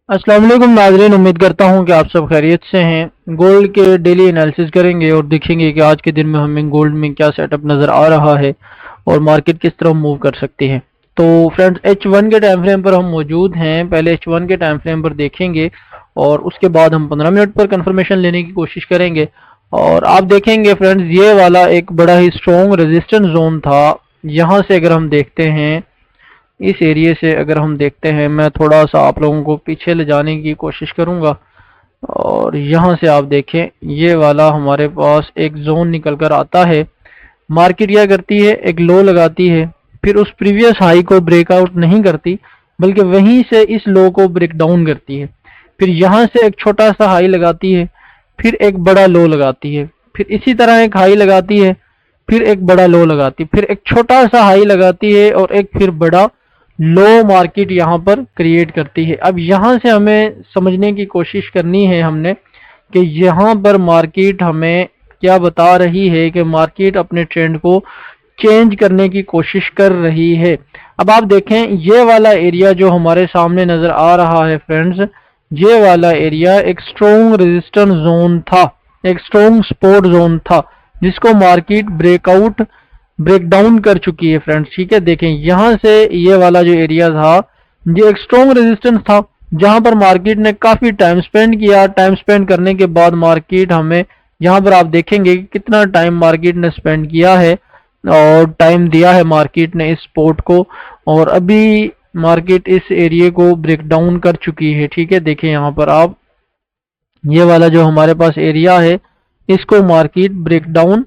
अस्सलाम वालेकुम नाज़रीन, उम्मीद करता हूँ कि आप सब खैरियत से हैं। गोल्ड के डेली एनालिसिस करेंगे और देखेंगे कि आज के दिन में हमें गोल्ड में क्या सेटअप नज़र आ रहा है और मार्केट किस तरह मूव कर सकती है। तो फ्रेंड्स, H1 के टाइम फ्रेम पर हम मौजूद हैं। पहले H1 के टाइम फ्रेम पर देखेंगे और उसके बाद हम 15 मिनट पर कंफर्मेशन लेने की कोशिश करेंगे। और आप देखेंगे फ्रेंड्स, ये वाला एक बड़ा ही स्ट्रॉन्ग रेजिस्टेंस जोन था। यहाँ से अगर हम देखते हैं, इस एरिया से अगर हम देखते हैं, मैं थोड़ा सा आप लोगों को पीछे ले जाने की कोशिश करूंगा। और यहाँ से आप देखें, ये वाला हमारे पास एक जोन निकल कर आता है। मार्केट क्या करती है, एक लो लगाती है, फिर उस प्रीवियस हाई को ब्रेकआउट नहीं करती, बल्कि वहीं से इस लो को ब्रेक डाउन करती है। फिर यहाँ से एक छोटा सा हाई लगाती है, फिर एक बड़ा लो लगाती है, फिर इसी तरह एक हाई लगाती है, फिर एक बड़ा लो लगाती है, फिर एक छोटा सा हाई लगाती है और एक फिर बड़ा लो मार्केट यहाँ पर क्रिएट करती है। अब यहाँ से हमें समझने की कोशिश करनी है हमने कि यहाँ पर मार्केट हमें क्या बता रही है कि मार्केट अपने ट्रेंड को चेंज करने की कोशिश कर रही है। अब आप देखें, ये वाला एरिया जो हमारे सामने नजर आ रहा है फ्रेंड्स, ये वाला एरिया एक स्ट्रॉन्ग रेजिस्टेंस जोन था, एक स्ट्रॉन्ग सपोर्ट जोन था, जिसको मार्केट ब्रेकआउट ब्रेक डाउन कर चुकी है फ्रेंड्स। ठीक है, देखें यहाँ से ये वाला जो एरिया था, ये एक स्ट्रॉन्ग रेजिस्टेंस था, जहां पर मार्केट ने काफी टाइम स्पेंड किया। टाइम स्पेंड करने के बाद मार्केट हमें यहाँ पर आप देखेंगे कि कितना टाइम मार्केट ने स्पेंड किया है और टाइम दिया है मार्केट ने इस स्पोर्ट को, और अभी मार्केट इस एरिया को ब्रेक डाउन कर चुकी है। ठीक है, देखें यहाँ पर आप, ये वाला जो हमारे पास एरिया है, इसको मार्केट ब्रेक डाउन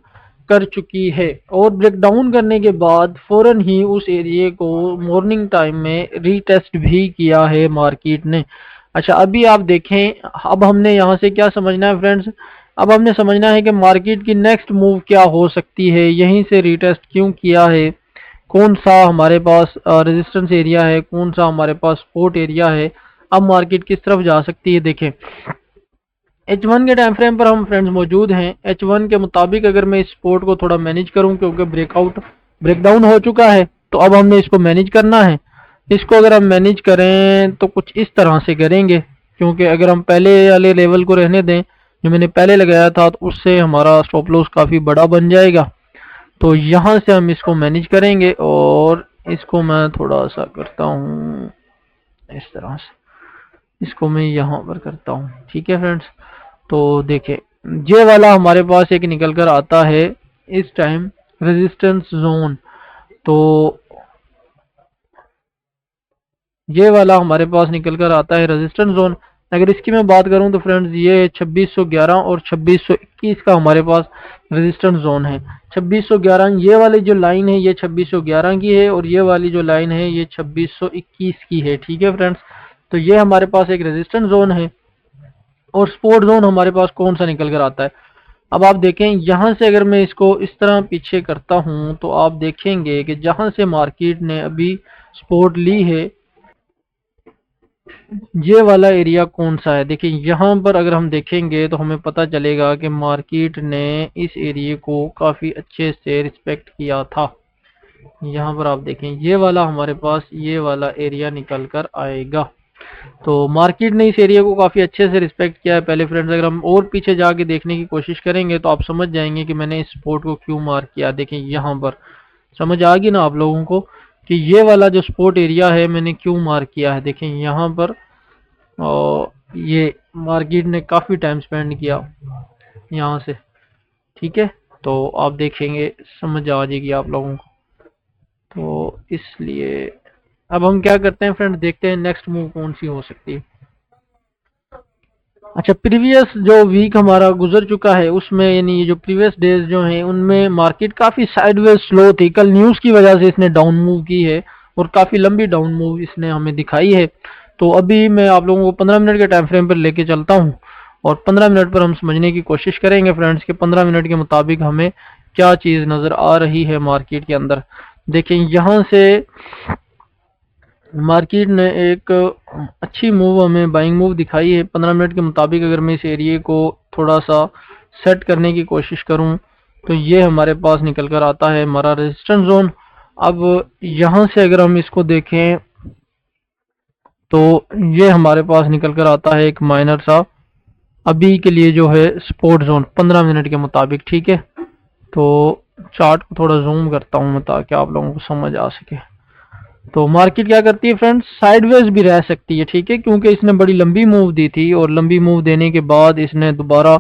कर चुकी है। और ब्रेक डाउन करने के बाद फौरन ही उस एरिया को मॉर्निंग टाइम में रीटेस्ट भी किया है मार्केट ने। अच्छा, अभी आप देखें, अब हमने यहाँ से क्या समझना है फ्रेंड्स, अब हमने समझना है कि मार्केट की नेक्स्ट मूव क्या हो सकती है। यहीं से रीटेस्ट क्यों किया है, कौन सा हमारे पास रेजिस्टेंस एरिया है, कौन सा हमारे पास सपोर्ट एरिया है, अब मार्केट किस तरफ जा सकती है। देखें, H1 के टाइम फ्रेम पर हम फ्रेंड्स मौजूद हैं। H1 के मुताबिक अगर मैं इस सपोर्ट को थोड़ा मैनेज करूं, क्योंकि ब्रेकडाउन हो चुका है, तो अब हमने इसको मैनेज करना है। इसको अगर हम मैनेज करें तो कुछ इस तरह से करेंगे, क्योंकि अगर हम पहले वाले लेवल को रहने दें जो मैंने पहले लगाया था, तो उससे हमारा स्टॉप लॉस काफ़ी बड़ा बन जाएगा। तो यहाँ से हम इसको मैनेज करेंगे और इसको मैं थोड़ा सा करता हूँ इस तरह से, इसको मैं यहाँ पर करता हूँ। ठीक है फ्रेंड्स, तो देखें, ये वाला हमारे पास एक निकल कर आता है इस टाइम रेजिस्टेंस जोन। तो ये वाला हमारे पास निकल कर आता है रेजिस्टेंस जोन। अगर इसकी मैं बात करूं तो फ्रेंड्स, ये 2611 और 2621 का हमारे पास रेजिस्टेंस जोन है। 2611, ये वाली जो लाइन है ये 2611 की है, और ये वाली जो लाइन है ये 2621 की है। ठीक है फ्रेंड्स, तो ये हमारे पास एक रेजिस्टेंस जोन है। और सपोर्ट जोन हमारे पास कौन सा निकल कर आता है, अब आप देखें, यहाँ से अगर मैं इसको इस तरह पीछे करता हूँ तो आप देखेंगे कि जहाँ से मार्केट ने अभी सपोर्ट ली है, ये वाला एरिया कौन सा है। देखिए, यहाँ पर अगर हम देखेंगे तो हमें पता चलेगा कि मार्केट ने इस एरिया को काफ़ी अच्छे से रिस्पेक्ट किया था। यहाँ पर आप देखें, ये वाला हमारे पास ये वाला एरिया निकल कर आएगा। तो मार्केट ने इस एरिया को काफ़ी अच्छे से रिस्पेक्ट किया है। पहले फ्रेंड्स, अगर हम और पीछे जाके देखने की कोशिश करेंगे तो आप समझ जाएंगे कि मैंने इस सपोर्ट को क्यों मार्क किया। देखें, यहाँ पर समझ आ गई ना आप लोगों को कि ये वाला जो सपोर्ट एरिया है मैंने क्यों मार्क किया है। देखें यहाँ पर, और ये मार्केट ने काफ़ी टाइम स्पेंड किया यहाँ से। ठीक है, तो आप देखेंगे, समझ आ जाएगी आप लोगों को। तो इसलिए अब हम क्या करते हैं फ्रेंड, देखते हैं नेक्स्ट मूव कौन सी हो सकती है। अच्छा, प्रीवियस जो वीक हमारा गुजर चुका है उसमें, यानी ये जो प्रीवियस डेज जो हैं उनमें मार्केट काफ़ी साइडवेज स्लो थी। कल न्यूज़ की वजह से इसने डाउन मूव की है और काफ़ी लंबी डाउन मूव इसने हमें दिखाई है। तो अभी मैं आप लोगों को 15 मिनट के टाइम फ्रेम पर लेके चलता हूँ और 15 मिनट पर हम समझने की कोशिश करेंगे फ्रेंड्स कि 15 मिनट के मुताबिक हमें क्या चीज़ नज़र आ रही है मार्केट के अंदर। देखें, यहाँ से मार्केट ने एक अच्छी मूव हमें बाइंग मूव दिखाई है। 15 मिनट के मुताबिक अगर मैं इस एरिया को थोड़ा सा सेट करने की कोशिश करूं तो ये हमारे पास निकल कर आता है हमारा रेजिस्टेंस जोन। अब यहाँ से अगर हम इसको देखें तो ये हमारे पास निकल कर आता है एक माइनर सा अभी के लिए जो है सपोर्ट जोन 15 मिनट के मुताबिक। ठीक है, तो चार्ट को थोड़ा जूम करता हूँ मैं ताकि आप लोगों को समझ आ सके। तो मार्केट क्या करती है फ्रेंड्स, साइडवेज भी रह सकती है। ठीक है, क्योंकि इसने बड़ी लंबी मूव दी थी और लंबी मूव देने के बाद इसने दोबारा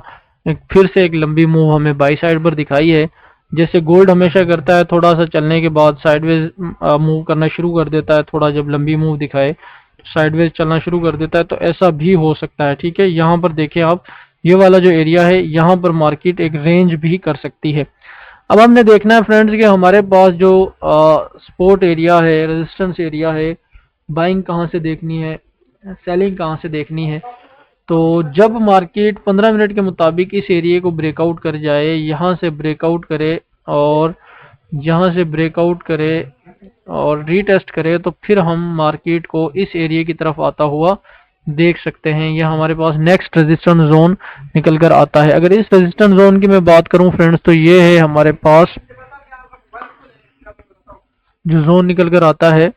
फिर से एक लंबी मूव हमें बाई साइड पर दिखाई है। जैसे गोल्ड हमेशा करता है, थोड़ा सा चलने के बाद साइडवेज मूव करना शुरू कर देता है, थोड़ा जब लंबी मूव दिखाए तो साइडवेज चलना शुरू कर देता है। तो ऐसा भी हो सकता है। ठीक है, यहाँ पर देखें आप, ये वाला जो एरिया है यहाँ पर मार्केट एक रेंज भी कर सकती है। अब हमने देखना है फ्रेंड्स कि हमारे पास जो सपोर्ट एरिया है, रेजिस्टेंस एरिया है, बाइंग कहाँ से देखनी है, सेलिंग कहाँ से देखनी है। तो जब मार्केट 15 मिनट के मुताबिक इस एरिया को ब्रेकआउट कर जाए, यहाँ से ब्रेकआउट करे और यहाँ से ब्रेकआउट करे और रीटेस्ट करे, तो फिर हम मार्केट को इस एरिया की तरफ आता हुआ देख सकते हैं। यह हमारे पास नेक्स्ट रेजिस्टेंस जोन निकल कर आता है। अगर इस रेजिस्टेंस जोन की मैं बात करूं फ्रेंड्स, तो ये है हमारे पास जो जोन निकल कर आता है,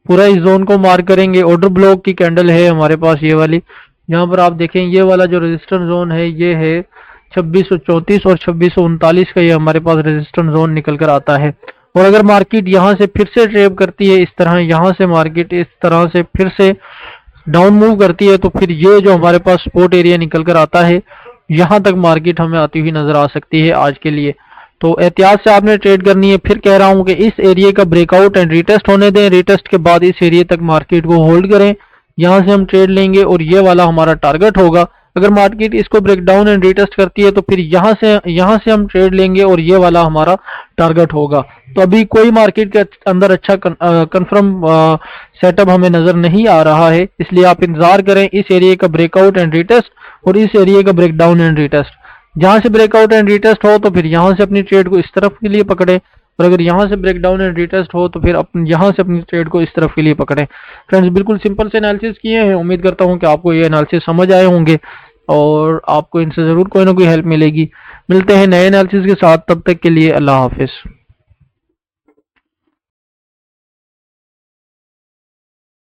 पूरा इस जोन को मार्क करेंगे। ऑर्डर ब्लॉक की कैंडल है हमारे पास ये वाली। यहाँ पर आप देखें ये वाला जो रेजिस्टेंस जोन है ये है 2634 और 2639 का, ये हमारे पास रेजिस्टेंस जोन निकल कर आता है। और अगर मार्केट यहाँ से फिर से ट्रेड करती है इस तरह, यहाँ से मार्केट इस तरह से फिर से डाउन मूव करती है, तो फिर ये जो हमारे पास सपोर्ट एरिया निकल कर आता है, यहाँ तक मार्केट हमें आती हुई नजर आ सकती है आज के लिए। तो एहतियात से आपने ट्रेड करनी है। फिर कह रहा हूं कि इस एरिया का ब्रेकआउट एंड रीटेस्ट होने दें, रीटेस्ट के बाद इस एरिया तक मार्केट को होल्ड करें, यहां से हम ट्रेड लेंगे और ये वाला हमारा टारगेट होगा। अगर मार्केट इसको ब्रेक डाउन एंड रीटेस्ट करती है तो फिर यहाँ से हम ट्रेड लेंगे और ये वाला हमारा टारगेट होगा। तो अभी कोई मार्केट के अंदर अच्छा कंफर्म सेटअप हमें नजर नहीं आ रहा है, इसलिए आप इंतजार करें इस एरिया का ब्रेकआउट एंड रीटेस्ट और इस एरिया का ब्रेक डाउन एंड रीटेस्ट। जहां से ब्रेकआउट एंड रीटेस्ट हो तो फिर यहां से अपनी ट्रेड को इस तरफ के लिए पकड़े, और अगर यहां से ब्रेक डाउन एंड रीटेस्ट हो तो फिर यहां से अपनी ट्रेड को इस तरफ के लिए पकड़े। फ्रेंड्स, बिल्कुल सिंपल से एनालिसिस किए हैं। उम्मीद करता हूं कि आपको ये एनालिसिस समझ आए होंगे और आपको इनसे जरूर कोई ना कोई हेल्प मिलेगी। मिलते हैं नए एनालिसिस के साथ, तब तक के लिए अल्लाह हाफिज।